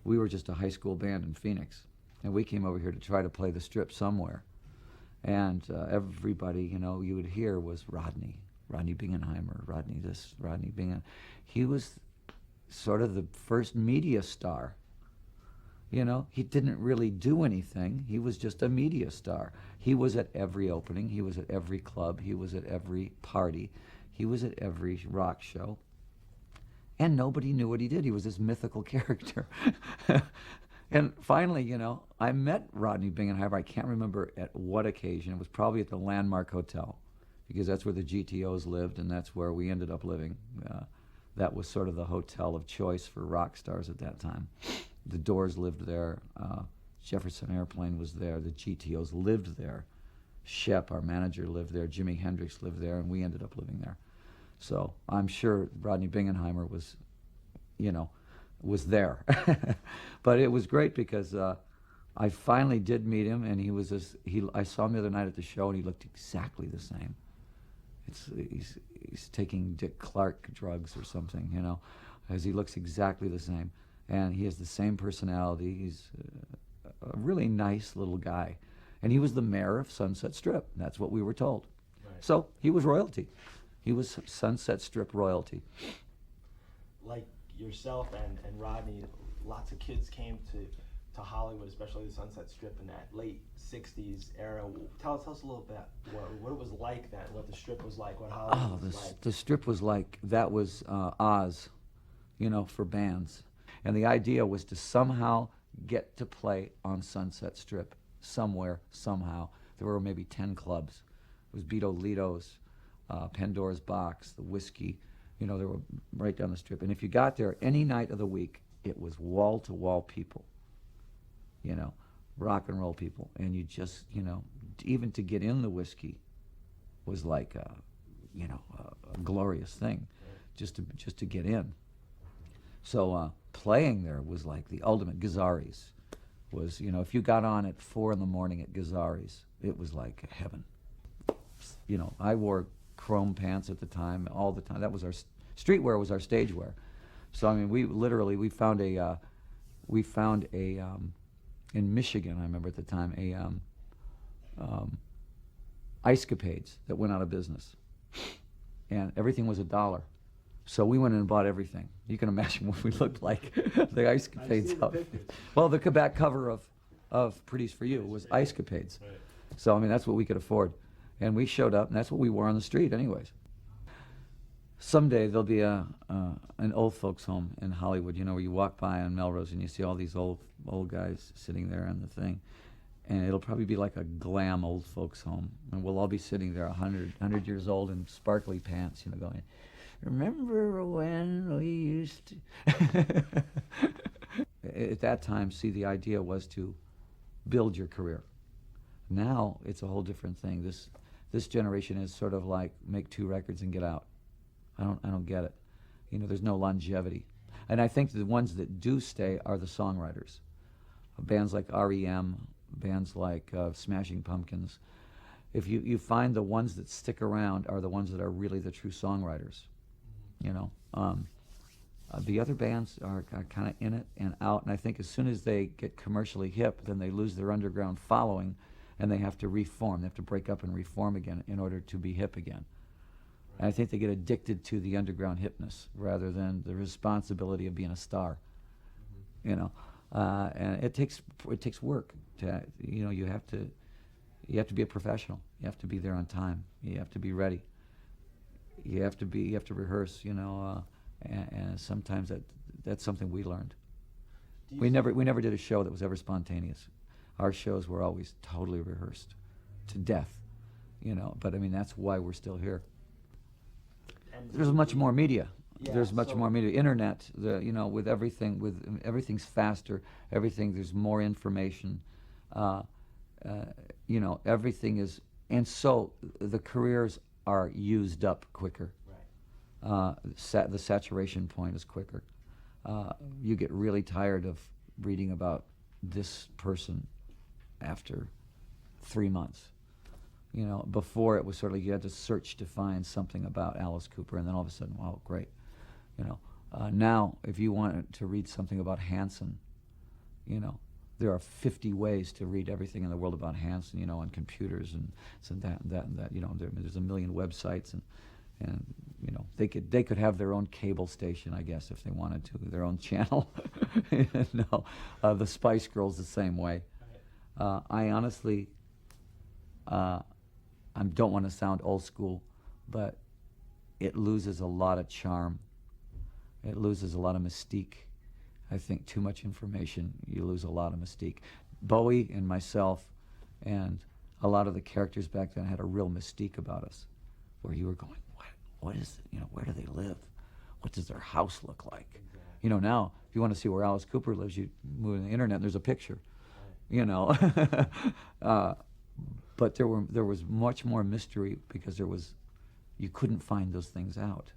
We were just a high school band in Phoenix, and we came over here to try to play the Strip somewhere. And everybody, you would hear was Rodney Bingenheimer, Rodney this, Rodney Bingen. He was sort of the first media star. He didn't really do anything. He was just a media star. He was at every opening. He was at every club. He was at every party. He was at every rock show. And nobody knew what he did. He was this mythical character. And finally, I met Rodney Bingenheimer. I can't remember at what occasion. It was probably at the Landmark Hotel, because that's where the GTOs lived, and that's where we ended up living. That was sort of the hotel of choice for rock stars at that time. The Doors lived there. Jefferson Airplane was there. The GTOs lived there. Shep, our manager, lived there. Jimi Hendrix lived there, and we ended up living there. So I'm sure Rodney Bingenheimer was, was there. But it was great because I finally did meet him, and I saw him the other night at the show, and he looked exactly the same. He's taking Dick Clark drugs or something, as he looks exactly the same. And he has the same personality. He's a really nice little guy. And he was the mayor of Sunset Strip. That's what we were told. Right. So he was royalty. He was Sunset Strip royalty. Like yourself and Rodney, lots of kids came to Hollywood, especially the Sunset Strip in that late 60s era. Tell us a little bit what it was like then, what the Strip was like, what Hollywood was like. The Strip was like, that was Oz, for bands. And the idea was to somehow get to play on Sunset Strip, somewhere, somehow. There were maybe 10 clubs. It was Beto Lito's, Pandora's Box, the Whiskey. They were right down the Strip. And if you got there any night of the week, it was wall-to-wall people, rock and roll people. And you just, even to get in the Whiskey was like, a glorious thing, just to get in. So playing there was like the ultimate. Gazzarri's was, if you got on at 4 in the morning at Gazzarri's, it was like heaven. I wore chrome pants at the time, all the time. That was our streetwear, was our stage wear. So I mean, we found a in Michigan, I remember at the time, Ice Capades that went out of business, and everything was $1. So we went in and bought everything. You can imagine what we looked like, the Ice Capades. Well, the back cover of Pretty's For You was Ice Capades. Right. So, I mean, that's what we could afford. And we showed up, and that's what we wore on the street anyways. Someday there'll be an old folks home in Hollywood, where you walk by on Melrose and you see all these old guys sitting there on the thing. And it'll probably be like a glam old folks home. And we'll all be sitting there 100 years old in sparkly pants, going, remember when we used to... At that time, see, the idea was to build your career. Now it's a whole different thing. This generation is sort of like, make 2 records and get out. I don't get it. There's no longevity. And I think the ones that do stay are the songwriters. Bands like REM, bands like Smashing Pumpkins. If you find the ones that stick around are the ones that are really the true songwriters. The other bands are kind of in it and out, and I think as soon as they get commercially hip, then they lose their underground following, and they have to reform. They have to break up and reform again in order to be hip again. Right. And I think they get addicted to the underground hipness rather than the responsibility of being a star. Mm-hmm. And it takes work to, you have to be a professional. You have to be there on time. You have to be ready. You have to rehearse, and sometimes that's something we learned. We never did a show that was ever spontaneous. Our shows were always totally rehearsed to death, but I mean, that's why we're still here. And there's much more media. Yeah, there's much more media. Internet, with everything's faster. There's more information. Everything is, and so the careers are used up quicker. Right. The saturation point is quicker. You get really tired of reading about this person after 3 months. Before it was sort of you had to search to find something about Alice Cooper, and then all of a sudden, wow, great. Now, if you want to read something about Hanson, You know, there are 50 ways to read everything in the world about Hansen, you know, on computers and so that and that and that. You know, there's a million websites and you know they could have their own cable station, I guess, if they wanted to, their own channel. No, the Spice Girls the same way. I honestly, I don't want to sound old school, but it loses a lot of charm. It loses a lot of mystique. I think too much information, you lose a lot of mystique. Bowie and myself and a lot of the characters back then had a real mystique about us, where you were going, what is it? You know, where do they live? What does their house look like? Exactly. You know, now if you want to see where Alice Cooper lives, you move on the internet and there's a picture. Right. You know, but there was much more mystery because you couldn't find those things out.